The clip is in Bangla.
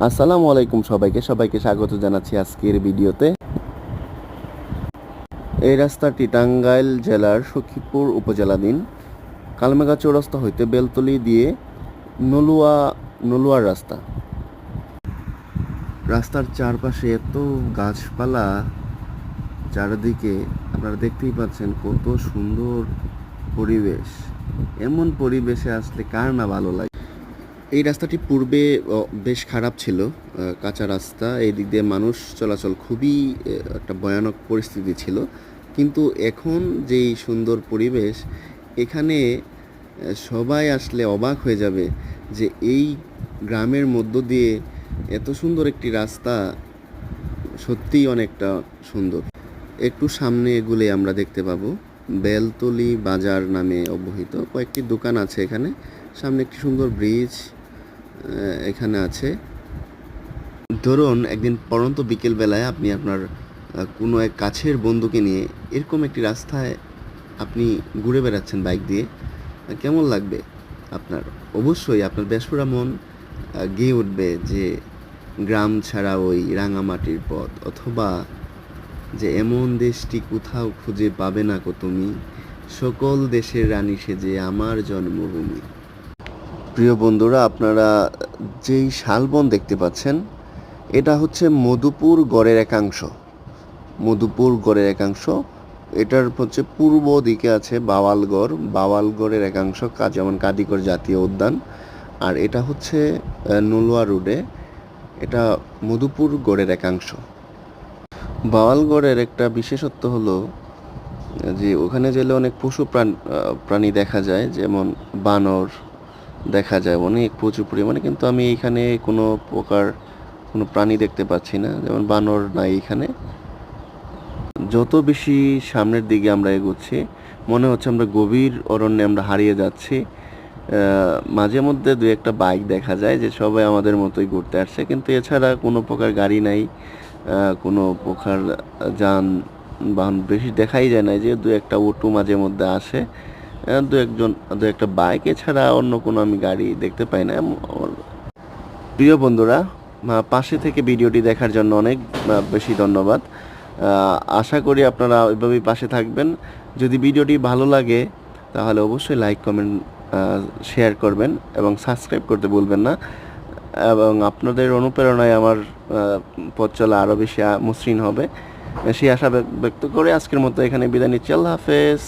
আসসালামু আলাইকুম সবাইকে স্বাগত জানাচ্ছি আজকের ভিডিওতে। এই রাস্তাটি টাঙ্গাইল জেলার সখীপুর উপজেলাধীন কালমেঘা চৌরাস্তা হইতে বেলতলি দিয়ে নলুয়ার রাস্তা। রাস্তার চারপাশে এত গাছপালা, চারিদিকে আপনারা দেখতেই পাচ্ছেন কত সুন্দর পরিবেশ। এমন পরিবেশে আসলে কার না ভালো লাগে। এই রাস্তাটি পূর্বে বেশ খারাপ ছিল, কাঁচা রাস্তা। এই দিক দিয়ে মানুষ চলাচল খুবই একটা ভয়ানক পরিস্থিতি ছিল, কিন্তু এখন যেই সুন্দর পরিবেশ, এখানে সবাই আসলে অবাক হয়ে যাবে যে এই গ্রামের মধ্য দিয়ে এত সুন্দর একটি রাস্তা সত্যিই অনেকটা সুন্দর। একটু সামনে এগুলে আমরা দেখতে পাবো বেলতলি বাজার নামে অবহিত কয়েকটি দোকান আছে এখানে। সামনে একটি সুন্দর ব্রিজ এখানে আছে। ধরুন একদিন পড়ন্ত বিকেলবেলায় আপনি আপনার কোনো এক কাছের বন্ধুকে নিয়ে এরকম একটি রাস্তায় আপনি ঘুরে বেড়াচ্ছেন বাইক দিয়ে, কেমন লাগবে আপনার? অবশ্যই আপনার বেসুরা মন গেয়ে উঠবে যে গ্রাম ছাড়া ওই রাঙামাটির পথ, অথবা যে এমন দেশটি কোথাও খুঁজে পাবে না কো তুমি, সকল দেশের রানী সেজে আমার জন্মভূমি। প্রিয় বন্ধুরা, আপনারা যেই শালবন দেখতে পাচ্ছেন, এটা হচ্ছে মধুপুর গড়ের একাংশ। মধুপুর গড়ের একাংশ, এটার হচ্ছে পূর্ব দিকে আছে বাওয়ালগড়ের একাংশ, যেমন কাদিকর জাতীয় উদ্যান। আর এটা হচ্ছে নলুয়া রোডে, এটা মধুপুর গড়ের একাংশ। বাওয়ালগড়ের একটা বিশেষত্ব হলো যে ওখানে গেলে অনেক প্রাণী দেখা যায়, যেমন বানর দেখা যায় অনেক প্রচুর পরিমাণে, কিন্তু আমি এইখানে কোনো প্রাণী দেখতে পাচ্ছি না, যেমন বানর নাই এখানে। যত বেশি সামনের দিকে আমরা এগোচ্ছি, মনে হচ্ছে আমরা গভীর অরণ্যে আমরা হারিয়ে যাচ্ছি। মাঝে মধ্যে দু একটা বাইক দেখা যায় যে সবাই আমাদের মতোই ঘুরতে আসছে, কিন্তু এছাড়া কোনো প্রকার গাড়ি নাই, কোনো প্রকার যানবাহন বেশি দেখাই যায় না। যে দু একটা অটো মাঝে মধ্যে আসে, দু একটা বাইক, এছাড়া অন্য কোনো আমি গাড়ি দেখতে পাই না। প্রিয় বন্ধুরা, পাশে থেকে ভিডিওটি দেখার জন্য অনেক বেশি ধন্যবাদ। আশা করি আপনারা ওইভাবেই পাশে থাকবেন। যদি ভিডিওটি ভালো লাগে তাহলে অবশ্যই লাইক, কমেন্ট, শেয়ার করবেন এবং সাবস্ক্রাইব করতে ভুলবেন না। এবং আপনাদের অনুপ্রেরণায় আমার পথ চলা আরও বেশি মসৃণ হবে, সেই আশা ব্যক্ত করে আজকের মতো এখানে বিদায় নিচ্ছি। আল্লাহ হাফেজ।